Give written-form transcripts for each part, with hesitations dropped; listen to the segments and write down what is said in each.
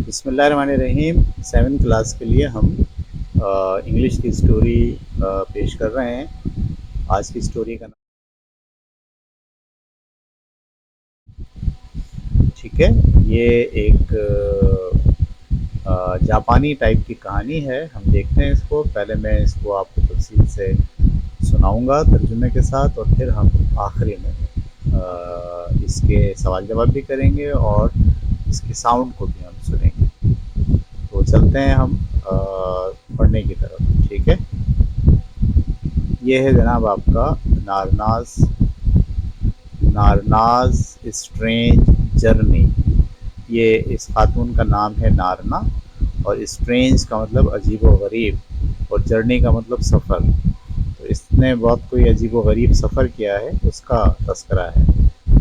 बिस्मिल्लाहिर्रहमानिर्रहीम। 7th class के लिए हम इंग्लिश की स्टोरी पेश कर रहे हैं। आज की स्टोरी का नाम ठीक है, ये एक जापानी टाइप की कहानी है। हम देखते हैं इसको। पहले मैं इसको आपको तफसील से सुनाऊंगा तर्जुमे के साथ, और फिर हम आखिरी में इसके सवाल जवाब भी करेंगे और इसके साउंड को भी हम सुनेंगे। तो चलते हैं हम पढ़ने की तरफ। ठीक है, ये है जनाब आपका नारनाज नारनाज स्ट्रेंज जर्नी। ये इस खातून का नाम है नारना, और स्ट्रेंज का मतलब अजीब व गरीब, और जर्नी का मतलब सफ़र। तो इसने बहुत कोई अजीब व गरीब सफ़र किया है, उसका तस्करा है।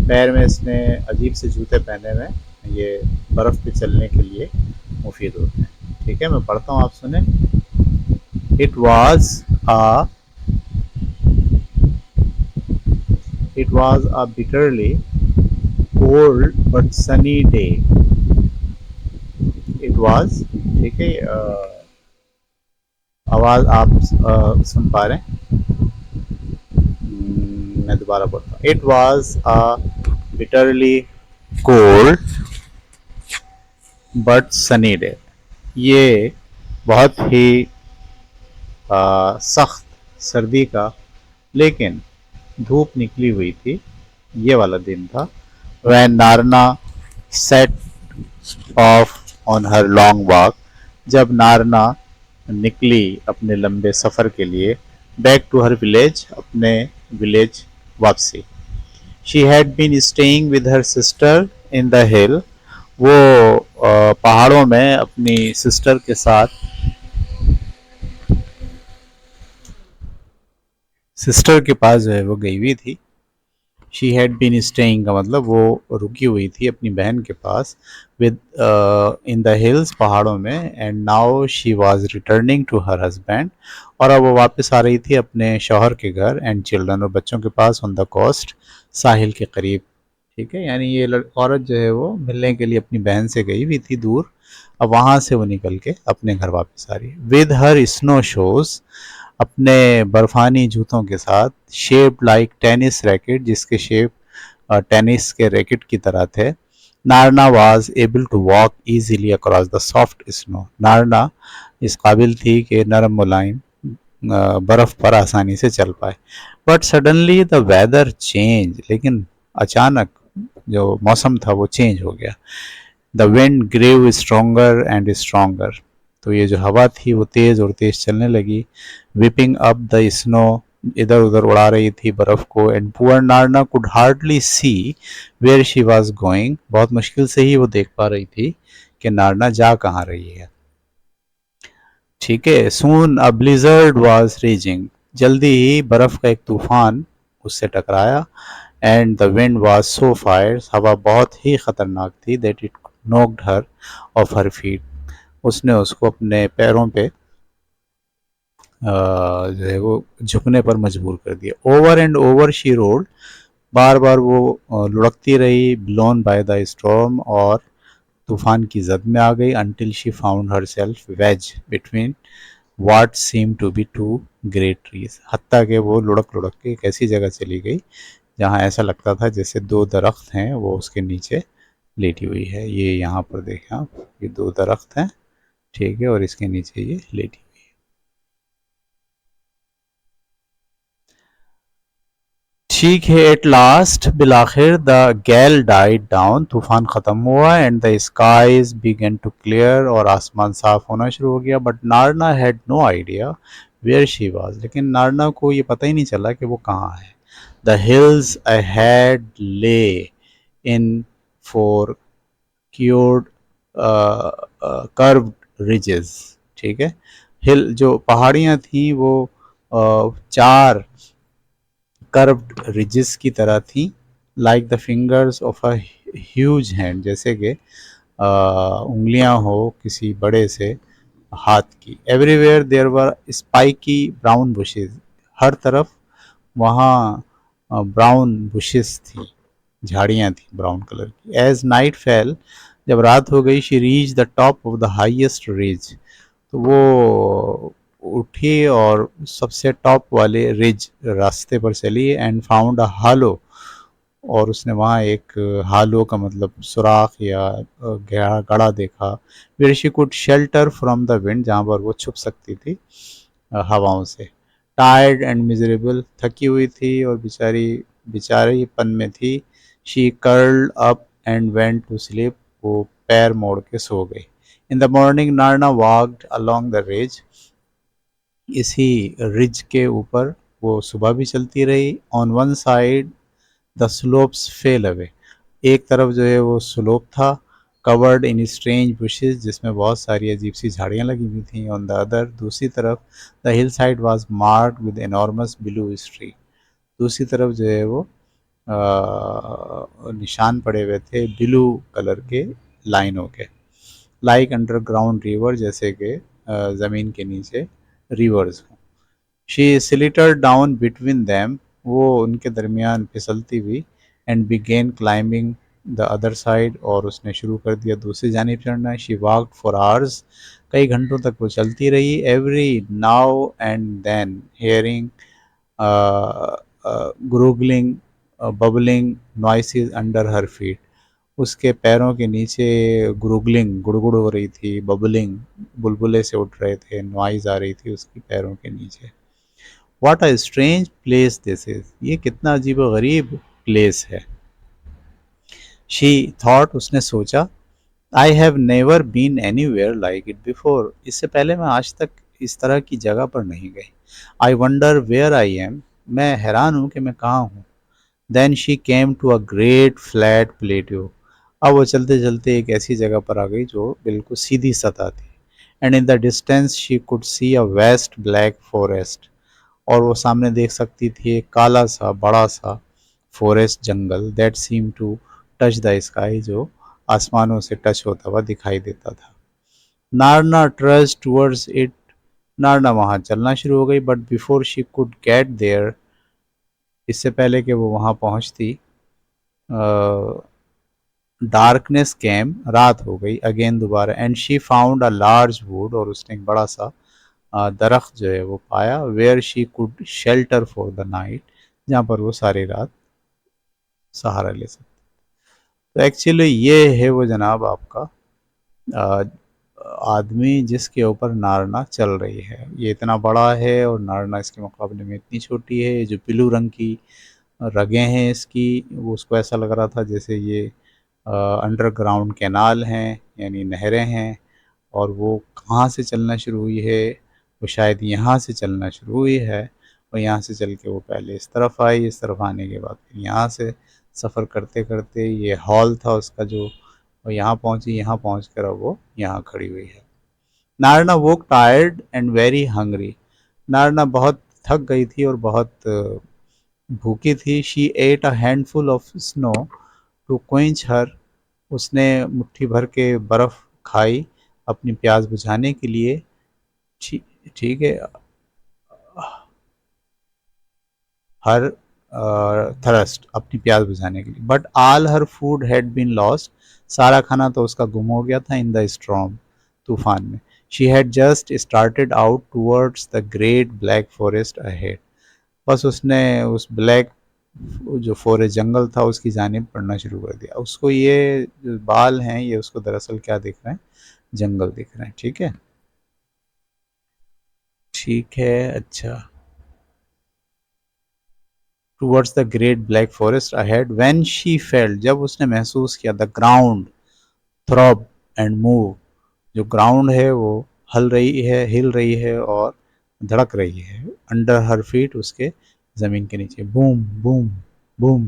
पैर में इसने अजीब से जूते पहने हुए, ये बर्फ़ पे चलने के लिए मुफीद होते हैं। ठीक है, मैं पढ़ता हूँ, आप सुने। It was a It was a bitterly cold but sunny day. It was, ठीक है, आवाज़ आप सुन पा रहे हैं? मैं दोबारा बोलता हूँ। It was a bitterly cold but sunny day. ये बहुत ही सख्त सर्दी का लेकिन धूप निकली हुई थी, ये वाला दिन था। When नारना set off on her long walk, जब नारना निकली अपने लंबे सफ़र के लिए, बैक टू हर विलेज, अपने विलेज वापसी। She had been staying with her sister in the hill, वो पहाड़ों में अपनी सिस्टर के साथ सिस्टर के पास जो है वो गई हुई थी। शी हैड बीन स्टेइंग का मतलब वो रुकी हुई थी अपनी बहन के पास, विद इन द हिल्स, पहाड़ों में। And now she was returning to her husband, और अब वो वापस आ रही थी अपने शौहर के घर, एंड चिल्ड्रन, और बच्चों के पास, ऑन द कोस्ट, साहिल के करीब। ठीक है, यानी ये औरत जो है वो मिलने के लिए अपनी बहन से गई हुई थी दूर, अब वहाँ से वो निकल के अपने घर वापस आ रही है। विद हर स्नो शोज, अपने बर्फानी जूतों के साथ, शेप्ड लाइक टेनिस रैकेट, जिसके शेप टेनिस के रैकेट की तरह थे। Narna was able to walk easily across the soft snow, Narna इस काबिल थी कि नरम मुलायम बर्फ़ पर आसानी से चल पाए। But suddenly the weather change, लेकिन अचानक जो मौसम था वो चेंज हो गया। The wind grew stronger and stronger, तो ये जो हवा थी वो तेज़ और तेज़ चलने लगी। विपिंग अप द स्नो, इधर उधर उड़ा रही थी बर्फ को। And poor Narna could hardly see where she was going, बहुत मुश्किल से ही वो देख पा रही थी कि नारना जा कहाँ रही है। ठीक है, soon a blizzard was raging, जल्दी ही बर्फ का एक तूफान उससे टकराया। And the wind was so fire, हवा बहुत ही खतरनाक थी, that it knocked her off her feet, उसने उसको अपने पैरों पे जो है वो झुकने पर मजबूर कर दिया। Over and over she rolled, बार बार वो लुढ़कती रही। ब्लोन बाय द स्टॉर्म, और तूफान की जद में आ गई। Until she found herself was between what seem to be two great trees, हत्ता के वो लुढ़क लुढ़क के एक ऐसी जगह चली गई जहाँ ऐसा लगता था जैसे दो दरख्त हैं वो उसके नीचे लेटी हुई है। ये यहाँ पर देखें आप, ये दो दरख्त हैं, ठीक है, और इसके नीचे ये लेटी। ठीक है, एट लास्ट, बिलाखिर, द गैल डाइड डाउन, तूफान ख़त्म हुआ। And the skies began to clear, और आसमान साफ होना शुरू हो गया। But Narna had no idea where she was, लेकिन नारना को ये पता ही नहीं चला कि वो कहाँ है। द हिल्स अहेड ले इन फोर क्योर्ड कर्व्ड रिजेस, ठीक है, हिल जो पहाड़ियाँ थी वो चार कर्व्ड रिजेस की तरह थी, like the fingers of a huge hand, जैसे कि उंगलियां हो किसी बड़े से हाथ की। Everywhere there were spiky brown bushes, हर तरफ वहाँ ब्राउन बुशेस थी, झाड़ियाँ थी ब्राउन कलर की। एज नाइट फेल, जब रात हो गई, she reach the top of the highest ridge, तो वो उठी और सबसे टॉप वाले रिज रास्ते पर चली एंड फाउंड अ हालो, और उसने वहाँ एक हालो का मतलब सुराख या गहरा गड़ा देखा, where she could shelter from the wind, जहाँ पर वो छुप सकती थी हवाओं से। टायर्ड एंड मिजरेबल, थकी हुई थी और बेचारीपन में थी। She curled up and went to sleep, वो पैर मोड़ के सो गई। In the morning Narna walked along the ridge, इसी रिज के ऊपर वो सुबह भी चलती रही। On one side the slopes fell away, एक तरफ जो है वो स्लोप था, कवर्ड इन स्ट्रेंज बुशेस, जिसमें बहुत सारी अजीब सी झाड़ियाँ लगी हुई थी। ऑन द अदर, दूसरी तरफ, the hill side was marked with enormous blue streaks, दूसरी तरफ जो है वो निशान पड़े हुए थे ब्लू कलर के लाइनों के, लाइक अंडरग्राउंड रिवर, जैसे कि ज़मीन के नीचे रिवर्स हों। She slithered down between them, वो उनके दरमियान फिसलती हुई, and began climbing the other side, और उसने शुरू कर दिया दूसरी जानिब चढ़ना। शी वॉकड फॉर आवर्स, कई घंटों तक वो चलती रही। Every now and then hearing gurgling bubbling noises under her feet, उसके पैरों के नीचे ग्रूगलिंग गुड़गुड़ हो रही थी, बबलिंग बुलबुले से उठ रहे थे, नॉइज आ रही थी उसकी पैरों के नीचे। What a strange place this is, ये कितना अजीब व गरीब प्लेस है। शी थॉट, उसने सोचा, I have never been anywhere like it before, इससे पहले मैं आज तक इस तरह की जगह पर नहीं गई। I wonder where I am, मैं हैरान हूँ कि मैं कहाँ हूँ। Then she came to a great flat plateau, अब वो चलते चलते एक ऐसी जगह पर आ गई जो बिल्कुल सीधी सतह थी। And in the distance she could see a vast black forest, और वो सामने देख सकती थी एक काला सा बड़ा सा फॉरेस्ट जंगल, that seem to touch the sky, जो आसमानों से टच होता हुआ दिखाई देता था। Narna trust towards it, Narna वहाँ चलना शुरू हो गई, but before she could get there, इससे पहले कि वो वहाँ पहुँचती, डार्कनेस केम, रात हो गई अगेन दोबारा। And she found a large would, और उसने एक बड़ा सा दरख्त जो है वो पाया, where she could shelter for the night, जहाँ पर वो सारी रात सहारा ले सकते। तो एक्चुअली ये है वो जनाब आपका अ, आदमी जिसके ऊपर नारना चल रही है। ये इतना बड़ा है और नारना इसके मुकाबले में इतनी छोटी है। जो ब्लू रंग की रगें हैं इसकी, वो उसको ऐसा लग रहा था जैसे ये अंडरग्राउंड कैनाल हैं, यानी नहरें हैं, और वो कहाँ से चलना शुरू हुई है, वो शायद यहाँ से चलना शुरू हुई है, और यहाँ से चल के वो पहले इस तरफ आई, इस तरफ आने के बाद फिर यहाँ से सफ़र करते करते ये हॉल था उसका जो, वो यहाँ पहुँची, यहाँ पहुँच कर अब वो यहाँ खड़ी हुई है। Narna woke tired and very hungry, Narna बहुत थक गई थी और बहुत भूखी थी। She ate a handful of snow to quench her, उसने मुट्ठी भर के बर्फ़ खाई अपनी प्यास बुझाने के लिए। ठी- ठीक है, हर थरस्ट, अपनी प्यास बुझाने के लिए। But all her food had been lost, सारा खाना तो उसका गुम हो गया था इन द स्ट्रॉम, तूफान में। She had just started out towards the great black forest ahead, बस उसने उस ब्लैक जो फॉरेस्ट जंगल था उसकी जानिब पढ़ना शुरू कर दिया। उसको ये जो बाल हैं ये उसको दरअसल क्या दिख रहे हैं, जंगल दिख रहे हैं। ठीक है, ठीक है, अच्छा। Towards the great black forest ahead, when she felt, जब उसने महसूस किया, the ground throb and move, जो ग्राउंड है वो हल रही है, हिल रही है और धड़क रही है, अंडर हर फीट, उसके ज़मीन के नीचे। Boom boom boom,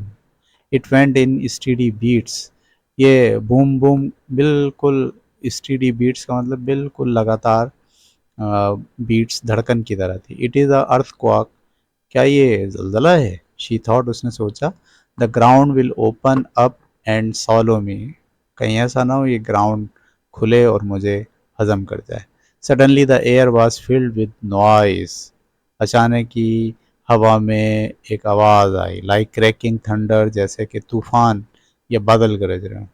it went in steady beats, ये बूम बूम बिल्कुल स्टीडी बीट्स का मतलब बिल्कुल लगातार बीट्स धड़कन की तरह थी। It is a earthquake, क्या ये ज़लज़ला है? शी थॉट, उसने सोचा। The ground will open up and swallow me, कहीं ऐसा ना हो ये ग्राउंड खुले और मुझे हजम कर जाए। Suddenly the air was filled with noise, अचानक ही हवा में एक आवाज़ आई, लाइक क्रैकिंग थंडर, जैसे कि तूफान या बादल गरज रहे हों।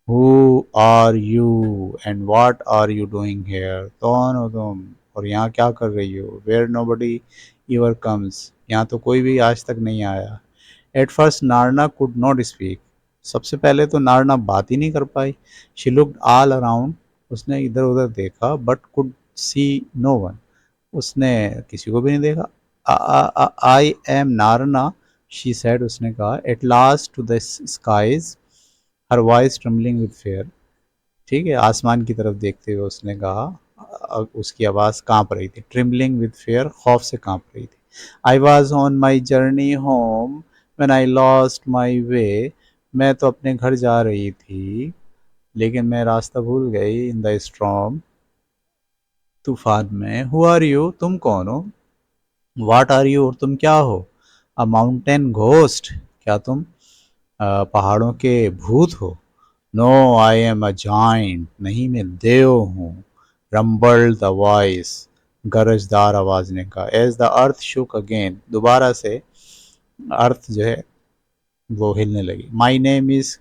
Who are you and what are you doing here, कौन हो तुम और यहाँ क्या कर रही हो। Where nobody ever comes, यहाँ तो कोई भी आज तक नहीं आया। At first Narna could not speak, सबसे पहले तो नारना बात ही नहीं कर पाई। शी लुक्ड ऑल अराउंड, उसने इधर उधर देखा but could see no one, उसने किसी को भी नहीं देखा। I am Narna she said, उसने कहा। At last to the skies her voice trembling with fear, ठीक है, आसमान की तरफ देखते हुए उसने कहा। उसकी आवाज़ कांप रही थी, ट्रिम्बलिंग विद फेयर, खौफ से कांप रही थी। I was on my journey home when I lost my way, मैं तो अपने घर जा रही थी लेकिन मैं रास्ता भूल गई। इन द स्ट्रॉम, तूफान में। हु आर यू, तुम कौन हो। वाट आर यू, और तुम क्या हो। अ माउंटेन घोस्ट, क्या तुम पहाड़ों के भूत हो। No I am a giant, नहीं मैं देव हूँ। रम्बल्ड द वॉइस, गरजदार आवाज ने कहा। As the earth shook again, दोबारा से अर्थ जो है वो हिलने लगी। माई नेम इज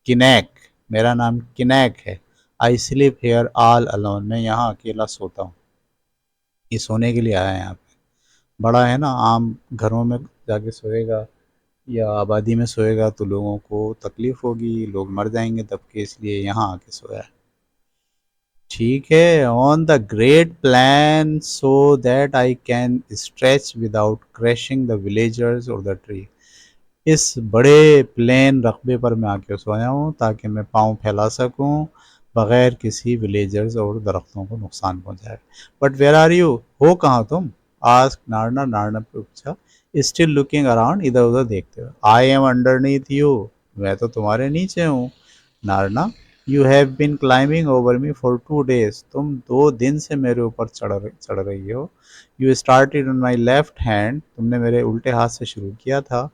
किनैक, मेरा नाम किनैक है। I sleep here all alone, मैं यहाँ अकेला सोता हूँ। ये सोने के लिए आया है यहाँ पे, बड़ा है ना, आम घरों में जाके सोएगा या आबादी में सोएगा तो लोगों को तकलीफ होगी, लोग मर जाएंगे तब के, इसलिए यहाँ आके सोया है। ठीक है। On the great plan so that I can stretch without crashing the villagers और द ट्री, इस बड़े प्लेन रकबे पर मैं आके सोया हूँ ताकि मैं पाँव फैला सकूँ बगैर किसी विलेजर्स और दरख्तों को नुकसान पहुँचाए। बट वेयर आर यू, हो कहाँ तुम। आस्क नारना, नारना पे पूछा। स्टिल लुकिंग अराउंड, इधर उधर देखते हुए। आई एम अंडरनीथ यू, मैं तो तुम्हारे नीचे हूँ। Narna, you have been climbing over me for 2 days, तुम 2 दिन से मेरे ऊपर चढ़ रही हो। You started on my left hand, तुमने मेरे उल्टे हाथ से शुरू किया था।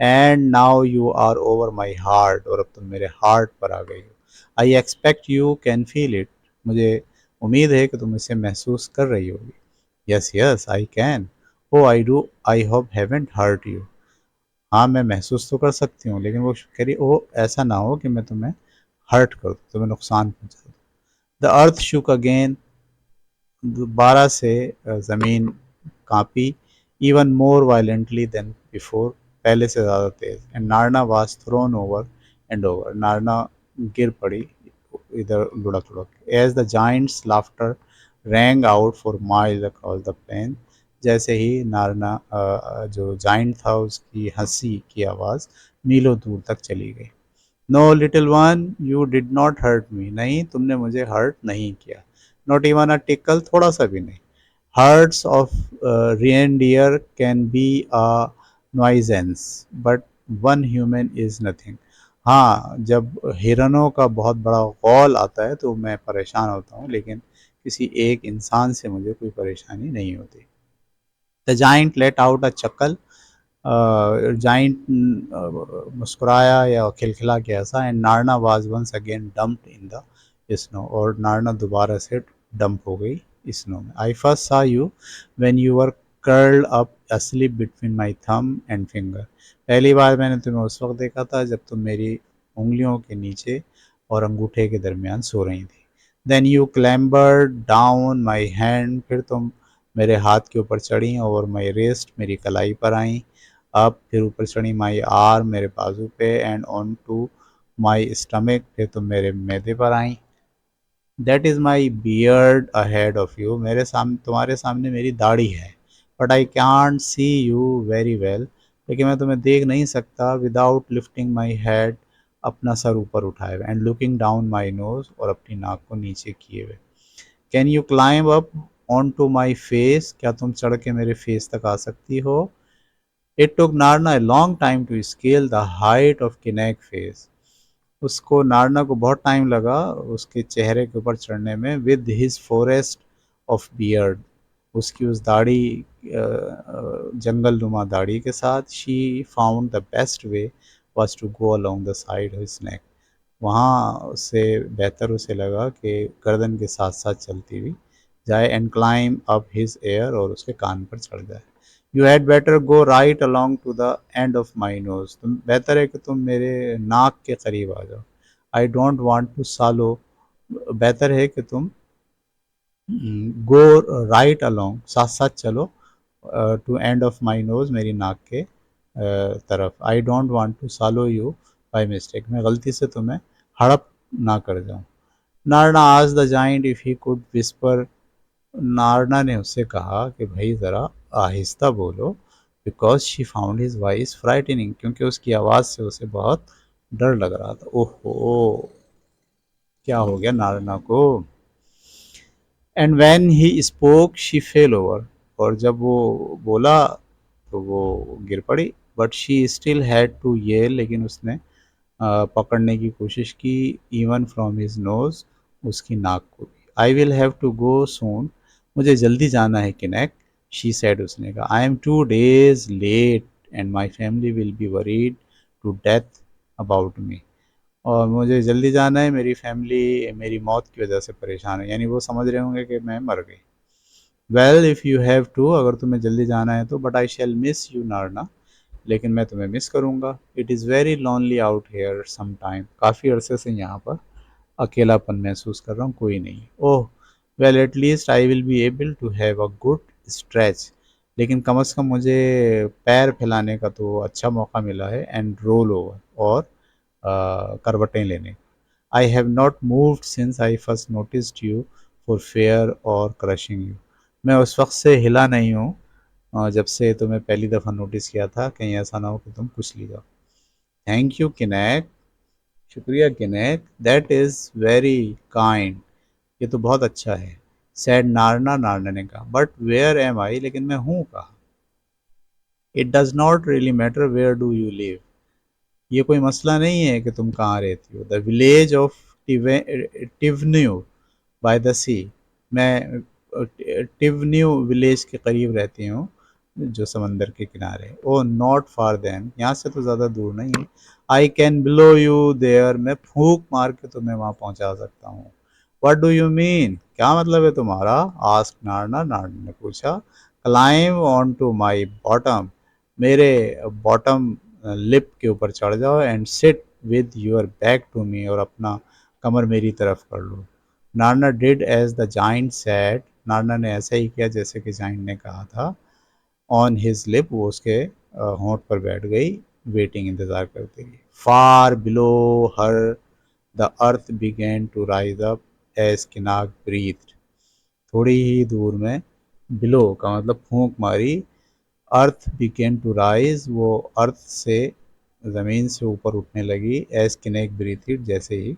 And now you are over my heart, और अब तुम मेरे हार्ट पर आ गई हो। I expect you can feel it, मुझे उम्मीद है कि तुम इसे महसूस कर रही होगी। Yes yes I can. Oh I do, I hope haven't hurt you, हाँ मैं महसूस तो कर सकती हूँ, लेकिन वो कह रही ओ ऐसा ना हो कि मैं तुम्हें हर्ट कर दूँ, तुम्हें नुकसान पहुँचा दूँ। द अर्थ शुक अगेन, दोबारा से ज़मीन कांपी। Even more violently than before, पहले से ज़्यादा तेज। And Narna was thrown over and over, Narna गिर पड़ी इधर लुढ़क लुढ़क। As the giant's laughter rang out for miles across the plain, जैसे ही नारना जो जाइंट था उसकी हंसी की आवाज़ मीलों दूर तक चली गई। No little one you did not hurt me, नहीं तुमने मुझे हर्ट नहीं किया। नॉट इवन अ टिकल, थोड़ा सा भी नहीं। Herds of reindeer can be a nuisance but one human is nothing, हाँ जब हिरणों का बहुत बड़ा कौल आता है तो मैं परेशान होता हूँ, लेकिन किसी एक इंसान से मुझे कोई परेशानी नहीं होती। The giant let out a chuckle, giant मुस्कुराया या खिलखिला के ऐसा। And Narna was once again dumped in the snow, और नारना दोबारा से डंप हो गई स्नो में। I first saw you when you were curled up asleep between my thumb and finger, पहली बार मैंने तुम्हें उस वक्त देखा था जब तुम मेरी उंगलियों के नीचे और अंगूठे के दरमियान सो रही थी। Then you clambered down my hand, फिर तुम मेरे हाथ के ऊपर चढ़ी और माई रेस्ट, मेरी कलाई पर आई। अब फिर ऊपर चढ़ी माई आर्म, मेरे बाजू पे। And on to my stomach, फिर तुम मेरे मैदे पर आई। That is my beard ahead of you, मेरे सामने, तुम्हारे सामने मेरी दाढ़ी है। But I can't see you very well, लेकिन मैं तुम्हें देख नहीं सकता। विदाउट लिफ्टिंग माई हेड, अपना सर ऊपर उठाए हुए। And looking down my nose, और अपनी नाक को नीचे किए हुए। Can you climb up on to my face, क्या तुम चढ़ के मेरे फेस तक आ सकती हो। It took Narna a long time to scale the height of Kinaak face, उसको, नारना को बहुत टाइम लगा उसके चेहरे के ऊपर चढ़ने में। With his forest of beard, उसकी उस दाढ़ी, जंगल नुमा दाढ़ी के साथ। She found the best way was to go along the side of his neck, वहाँ से बेहतर उसे लगा कि गर्दन के साथ साथ चलती हुई जाए। And climb up his ear, और उसके कान पर चढ़ जाए। You had better go right along to the end of my nose, तुम बेहतर है कि तुम मेरे नाक के करीब आ जाओ। आई डोंट वांट टू सालो, बेहतर है कि तुम गो राइट अलोंग, साथ साथ चलो, to end of my nose, मेरी नाक के तरफ। I don't want to swallow you by mistake, मैं गलती से तुम्हें हड़प ना कर जाऊँ। नारना आज the giant if he could whisper, Narna ने उससे कहा कि भाई ज़रा आहिस्ता बोलो, because she found his voice frightening, क्योंकि उसकी आवाज़ से उसे बहुत डर लग रहा था। ओहो, क्या हो गया नारना को। And when he spoke she fell over, और जब वो बोला तो वो गिर पड़ी। But she still had to yell, लेकिन उसने पकड़ने की कोशिश की। इवन फ्रॉम हिज नोज, उसकी नाक को भी। I will have to go soon, मुझे जल्दी जाना है किनेक, शी सेड, उसने कहा। I am 2 days late and my family will be worried to death about me, और मुझे जल्दी जाना है, मेरी फैमिली मेरी मौत की वजह से परेशान है, यानी वो समझ रहे होंगे कि मैं मर गई। Well if you have to, अगर तुम्हें जल्दी जाना है तो, but I shall miss you Narna, लेकिन मैं तुम्हें मिस करूँगा। It is very lonely out here some time, काफ़ी अरसे से यहाँ पर अकेलापन महसूस कर रहा हूँ, कोई नहीं। Oh well at least I will be able to have a good stretch, लेकिन कम से कम मुझे पैर फैलाने का तो अच्छा मौका मिला है, एंड रोल ओवर, और करवटें लेने। I have not moved since I first noticed you for fair और क्रशिंग यू, मैं उस वक्त से हिला नहीं हूँ जब से तुम्हें पहली दफ़ा नोटिस किया था, कहीं ऐसा ना हो कि तुम कुछ ली जाओ। थैंक यू किनेक, शुक्रिया किनेक, दैट इज़ वेरी काइंड, ये तो बहुत अच्छा है। सैड नारना, नारना ने कहा। बट वेयर एम आई, लेकिन मैं हूँ कहाँ। It does not really matter where do you live, ये कोई मसला नहीं है कि तुम कहाँ रहती हो। The village of Tivnu by the sea, मैं टिवन्यू विलेज के करीब रहती हूँ, जो समंदर के किनारे है। ओ नॉट फार देन, यहाँ से तो ज़्यादा दूर नहीं है। I can blow you there, मैं फूंक मार के तुम्हें वहाँ पहुँचा सकता हूँ। व्हाट डू यू मीन, क्या मतलब है तुम्हारा। आस्क नारना, नारना ने पूछा। Climb on to my bottom, मेरे बॉटम लिप के ऊपर चढ़ जाओ, and sit with your back to me, और अपना कमर मेरी तरफ कर लो। Narna did as the giant said, Narna ने ऐसा ही किया जैसे कि जाइंट ने कहा था। ऑन हिज लिप, वो उसके होंठ पर बैठ गई, वेटिंग, इंतज़ार करती रही। Far below her the earth began to rise up as Kinaak breathe, थोड़ी ही दूर में, बिलो का मतलब फूंक मारी, अर्थ बिगेन टू राइज, वो अर्थ से, ज़मीन से ऊपर उठने लगी, एज किनेक ब्रीथ इट, जैसे ही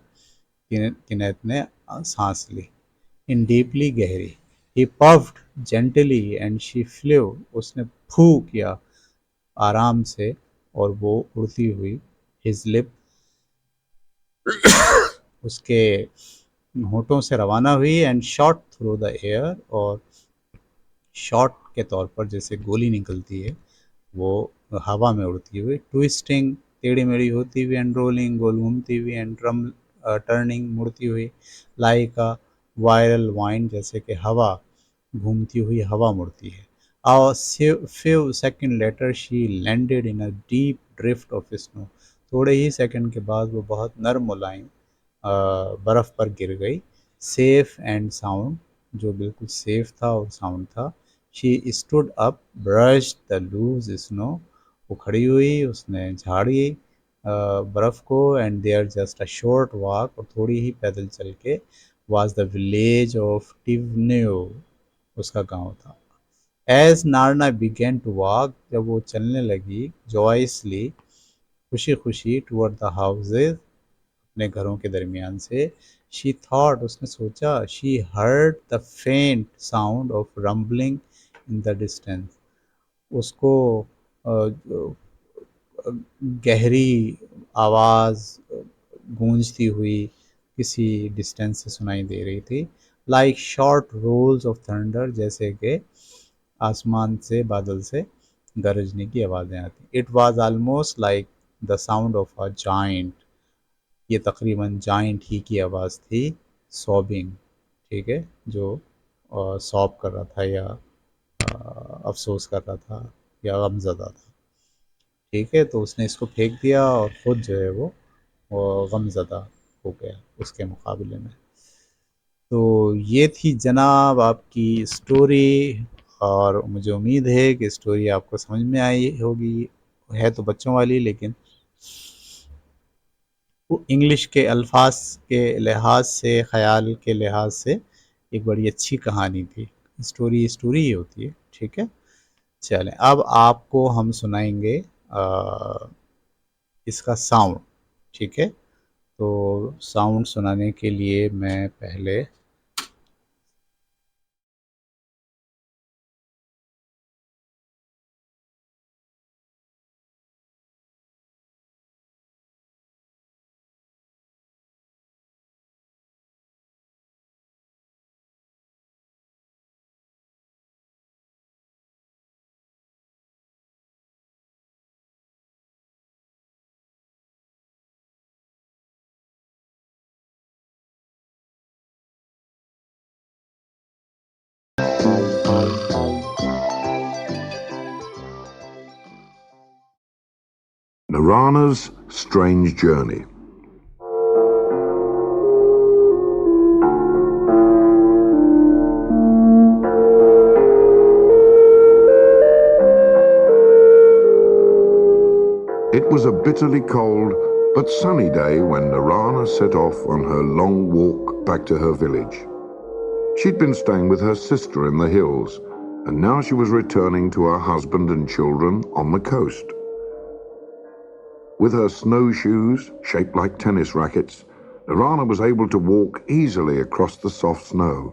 किनेत ने सांस ली। इन डीपली, गहरी। ही पफ्ड जेंटली एंड शी फ्लेव, उसने फू किया आराम से, और वो उड़ती हुई, हिज लिप, उसके होठों से रवाना हुई, and shot through the air, और शॉट के तौर पर जैसे गोली निकलती है, वो हवा में उड़ती हुई, ट्विस्टिंग, टेढ़ी मेढ़ी होती हुई, एंड रोलिंग, गोल घूमती हुई, एंड ड्रम टर्निंग, मुड़ती हुई, लाइक अ वायरल वाइन, जैसे कि हवा घूमती हुई हवा मुड़ती है। A few second later she landed in a deep drift of snow, थोड़े ही सेकंड के बाद वो बहुत नर्म मुलायम बर्फ़ पर गिर गई। सेफ एंड साउंड, जो बिल्कुल सेफ था और साउंड था। She stood up, brush the loose snow, वो खड़ी हुई, उसने झाड़ी बर्फ़ को, and there just a short walk, और थोड़ी ही पैदल चल के, वाज द विलेज ऑफ टिवन्यू, उसका गांव था। As Narna began to walk, जब वो चलने लगी जॉयसली, खुशी खुशी, टूवर्ड द हाउसेज, अपने घरों के दरमियान से, शी थॉट, उसने सोचा, शी हर्ड द फेंट sound of rumbling in the distance, उसको गहरी आवाज़ गूंजती हुई किसी डिस्टेंस से सुनाई दे रही थी। Like short rolls of thunder, जैसे कि आसमान से, बादल से गरजने की आवाज़ें आती। It was almost like the sound of a giant, ये तकरीबन जाइंट ही की आवाज़ थी। सॉबिंग, ठीक है, जो सॉब कर रहा था, या अफसोस कर रहा था, या गमज़दा था। ठीक है, तो उसने इसको फेंक दिया, और ख़ुद जो है वो गमज़दा हो गया उसके मुकाबले में। तो ये थी जनाब आपकी स्टोरी, और मुझे उम्मीद है कि स्टोरी आपको समझ में आई होगी। है तो बच्चों वाली, लेकिन वो इंग्लिश के अल्फाज के लिहाज से, ख़याल के लिहाज से एक बड़ी अच्छी कहानी थी। स्टोरी स्टोरी ही होती है, ठीक है। चलें, अब आपको हम सुनाएंगे इसका साउंड, ठीक है। तो साउंड सुनाने के लिए मैं पहले Narana's Strange Journey. It was a bitterly cold but sunny day when Narana set off on her long walk back to her village. She'd been staying with her sister in the hills, and now she was returning to her husband and children on the coast. With her snowshoes, shaped like tennis rackets, Narana was able to walk easily across the soft snow.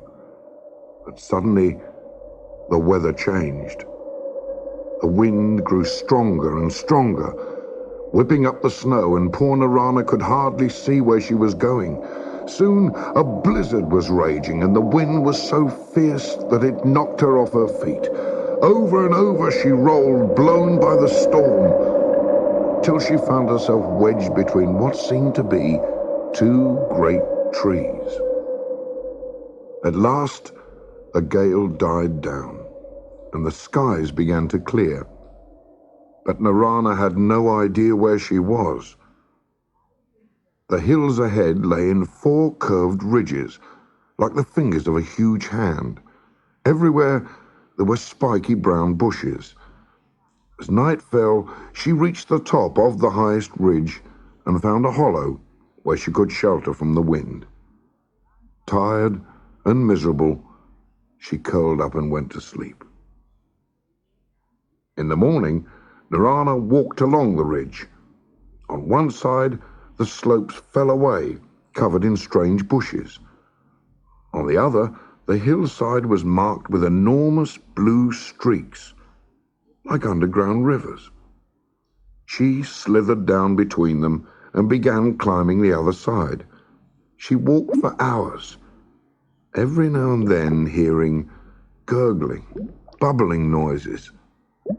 But suddenly, the weather changed. The wind grew stronger and stronger, whipping up the snow, and poor Narana could hardly see where she was going. Soon a blizzard was raging, and the wind was so fierce that it knocked her off her feet. Over and over she rolled, blown by the storm, till she found herself wedged between what seemed to be two great trees. At last, the gale died down, and the skies began to clear. But Narana had no idea where she was. The hills ahead lay in four curved ridges, like the fingers of a huge hand. Everywhere there were spiky brown bushes. As night fell, she reached the top of the highest ridge and found a hollow where she could shelter from the wind. Tired and miserable, she curled up and went to sleep. In the morning, Narana walked along the ridge. On one side, the slopes fell away, covered in strange bushes. On the other, the hillside was marked with enormous blue streaks, like underground rivers. She slithered down between them and began climbing the other side. She walked for hours, every now and then hearing gurgling, bubbling noises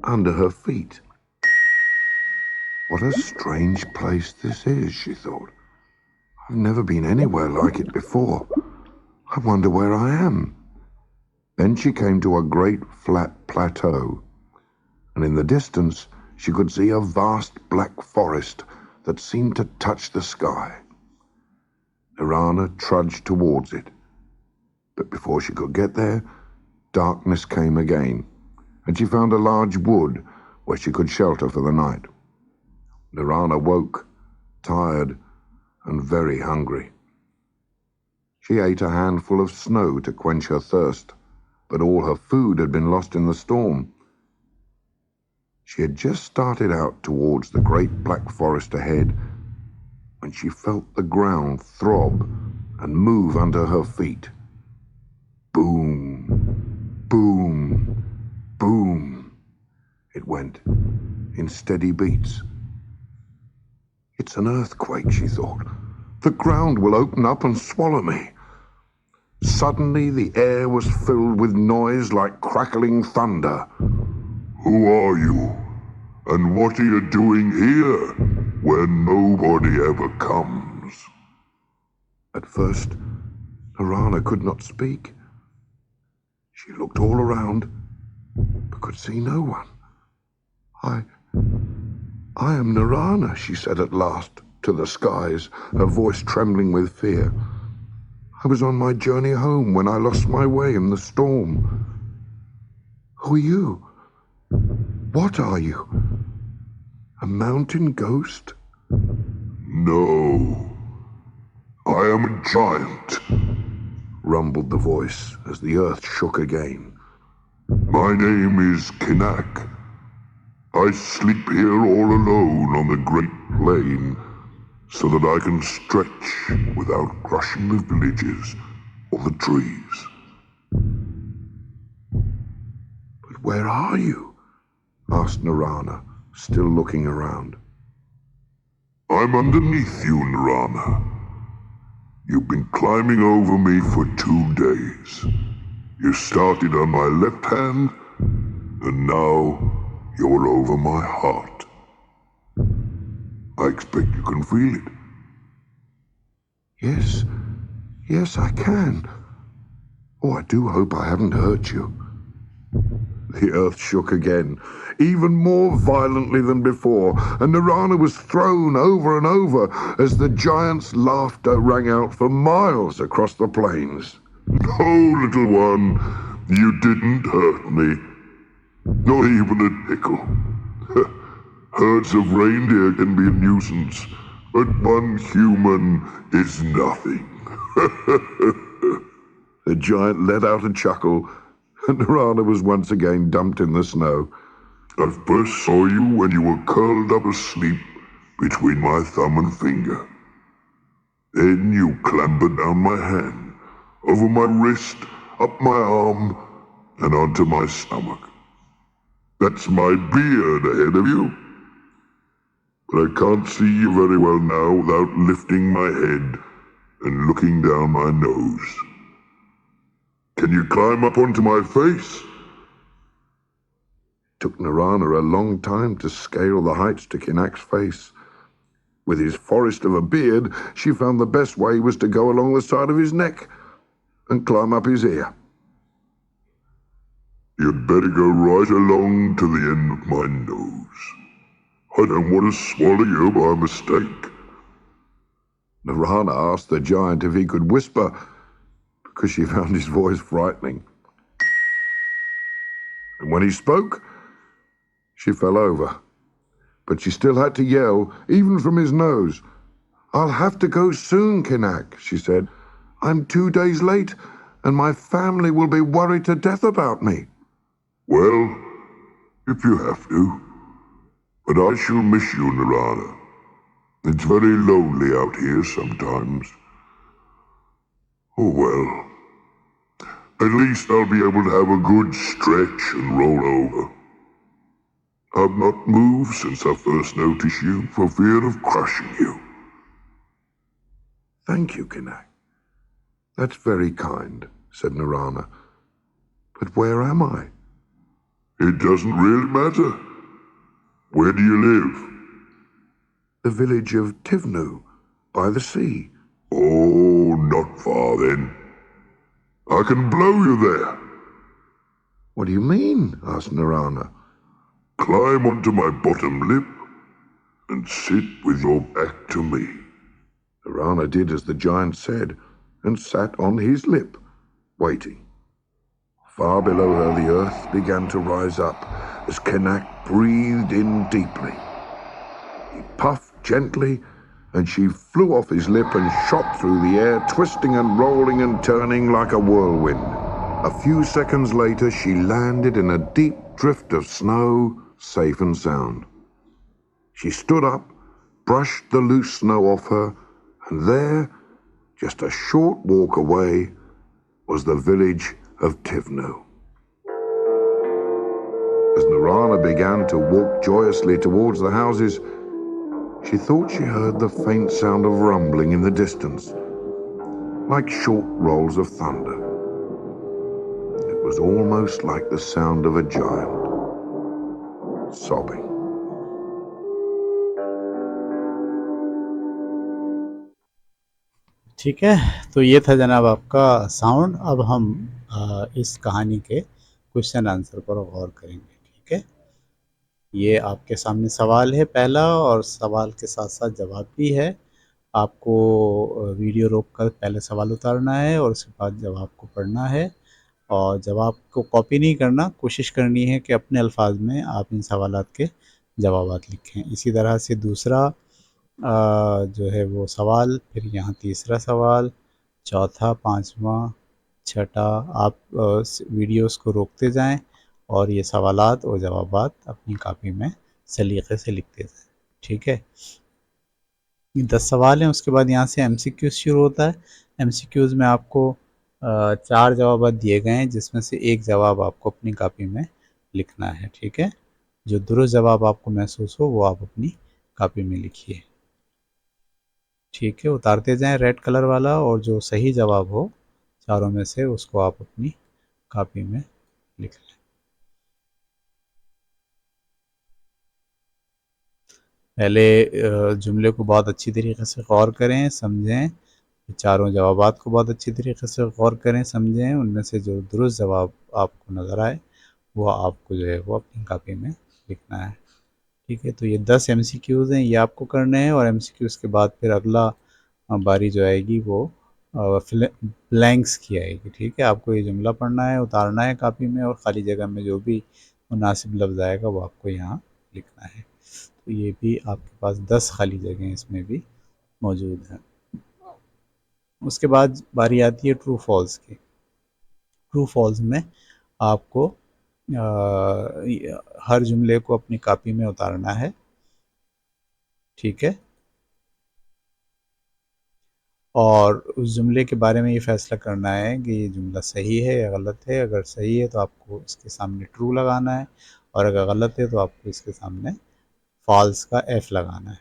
under her feet. What a strange place this is, she thought. I've never been anywhere like it before. I wonder where I am. Then she came to a great flat plateau, and in the distance she could see a vast black forest that seemed to touch the sky. Narana trudged towards it, but before she could get there, darkness came again, and she found a large wood where she could shelter for the night. Narana woke, tired and very hungry. She ate a handful of snow to quench her thirst, but all her food had been lost in the storm. She had just started out towards the great black forest ahead when she felt the ground throb and move under her feet. Boom, boom, boom, it went in steady beats. It's an earthquake, she thought. The ground will open up and swallow me. Suddenly the air was filled with noise like crackling thunder. Who are you? And what are you doing here when nobody ever comes? At first, Narana could not speak. She looked all around, but could see no one. I am Narana, she said at last to to the skies, her voice trembling with fear. I was on my journey home when I lost my way in the storm. Who are you? What are you? A mountain ghost? No. I am a giant, rumbled the voice as the earth shook again. My name is Kinak. I sleep here all alone on the great plain, so that I can stretch without crushing the villages or the trees. But where are you? Asked Narana, still looking around. I'm underneath you, Narana. You've been climbing over me for 2 days. You started on my left hand, and now you're over my heart. I expect you can feel it. Yes, I can. Oh, I do hope I haven't hurt you. The earth shook again, even more violently than before, and Narana was thrown over and over as the giant's laughter rang out for miles across the plains. No, little one, you didn't hurt me. Not even a tickle. Herds of reindeer can be a nuisance, but one human is nothing. The giant let out a chuckle, and Narana was once again dumped in the snow. I first saw you when you were curled up asleep between my thumb and finger. Then you clambered down my hand, over my wrist, up my arm, and onto my stomach. That's my beard ahead of you. But I can't see you very well now without lifting my head and looking down my nose. Can you climb up onto my face? It took Narana a long time to scale the heights to Kinak's face. With his forest of a beard, she found the best way was to go along the side of his neck and climb up his ear. You'd better go right along to the end of my nose. I don't want to swallow you by mistake. Narana asked the giant if he could whisper, because she found his voice frightening. And when he spoke, she fell over. But she still had to yell, even from his nose. I'll have to go soon, Kinak, she said. I'm 2 days late, and my family will be worried to death about me. Well, if you have to. But I shall miss you, Narana. It's very lonely out here sometimes. Oh well. At least I'll be able to have a good stretch and roll over. I've not moved since I first noticed you for fear of crushing you. Thank you, Kinak. That's very kind, said Narana. But where am I? It doesn't really matter. Where do you live? The village of Tivnu, by the sea. Oh, not far then. I can blow you there. What do you mean? Asked Narana. Climb onto my bottom lip and sit with your back to me. Narana did as the giant said and sat on his lip, waiting. Far below her, the earth began to rise up as Kinak breathed in deeply. He puffed gently, and she flew off his lip and shot through the air, twisting and rolling and turning like a whirlwind. A few seconds later, she landed in a deep drift of snow, safe and sound. She stood up, brushed the loose snow off her, and there, just a short walk away, was the village of Tivnu. As Narana began to walk joyously towards the houses, she thought she heard the faint sound of rumbling in the distance, like short rolls of thunder. It was almost like the sound of a giant sobbing. ठीक है, तो ये था जनाब आपका sound. अब हम इस कहानी के क्वेश्चन आंसर पर गौर करेंगे। ठीक है। ये आपके सामने सवाल है पहला, और सवाल के साथ साथ जवाब भी है। आपको वीडियो रोक कर पहले सवाल उतारना है और उसके बाद जवाब को पढ़ना है, और जवाब को कॉपी नहीं करना, कोशिश करनी है कि अपने अल्फाज में आप इन सवालात के जवाबात लिखें। इसी तरह से दूसरा जो है वो सवाल, फिर यहाँ तीसरा सवाल, चौथा, पाँचवा, छठा, आप वीडियोस को रोकते जाएं और ये सवालात और जवाबात अपनी कॉपी में सलीक़े से लिखते जाएं। ठीक है, ये 10 सवाल हैं। उसके बाद यहाँ से एमसीक्यूज़ शुरू होता है। एमसीक्यूज़ में आपको 4 जवाब दिए गए हैं, जिसमें से एक जवाब आपको अपनी कॉपी में लिखना है। ठीक है, जो दुरुस्त जवाब आपको महसूस हो वो आप अपनी कॉपी में लिखिए। ठीक है, उतारते जाएं रेड कलर वाला, और जो सही जवाब हो चारों में से उसको आप अपनी कॉपी में लिख लें। पहले जुमले को बहुत अच्छी तरीके से गौर करें, समझें, चारों जवाबात को बहुत अच्छी तरीके से गौर करें, समझें, उनमें से जो दुरुस्त जवाब आपको नज़र आए वो आपको जो है वो अपनी कॉपी में लिखना है। ठीक है, तो ये 10 एमसीक्यूज़ हैं, ये आपको करने हैं, और एमसीक्यूज़ के बाद फिर अगला बारी जो आएगी वो ब्लैंक्स की आएगी। ठीक है, आपको ये जुमला पढ़ना है, उतारना है कॉपी में, और ख़ाली जगह में जो भी मुनासिब लफ्ज़ आएगा वो आपको यहाँ लिखना है। तो ये भी आपके पास 10 खाली जगह इसमें भी मौजूद हैं। उसके बाद बारी आती है ट्रू फॉल्स की। ट्रू फॉल्स में आपको हर जुमले को अपनी कॉपी में उतारना है। ठीक है, और उस जुमले के बारे में ये फ़ैसला करना है कि ये जुमला सही है या गलत है। अगर सही है तो आपको इसके सामने ट्रू लगाना है, और अगर गलत है तो आपको इसके सामने फॉल्स का एफ लगाना है।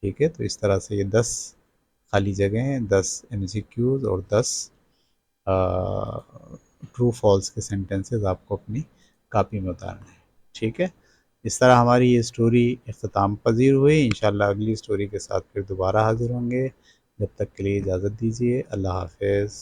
ठीक है, तो इस तरह से ये 10 खाली जगह हैं, 10 एमसीक्यूज़ और 10 ट्रू फॉल्स के सेंटेंसेस आपको अपनी कॉपी में उतारना है। ठीक है, इस तरह हमारी ये स्टोरी इख्तिताम पज़ीर हुई। इंशाअल्लाह अगली स्टोरी के साथ फिर दोबारा हाज़िर होंगे। जब तक के लिए इजाज़त दीजिए। अल्लाह हाफ़िज़।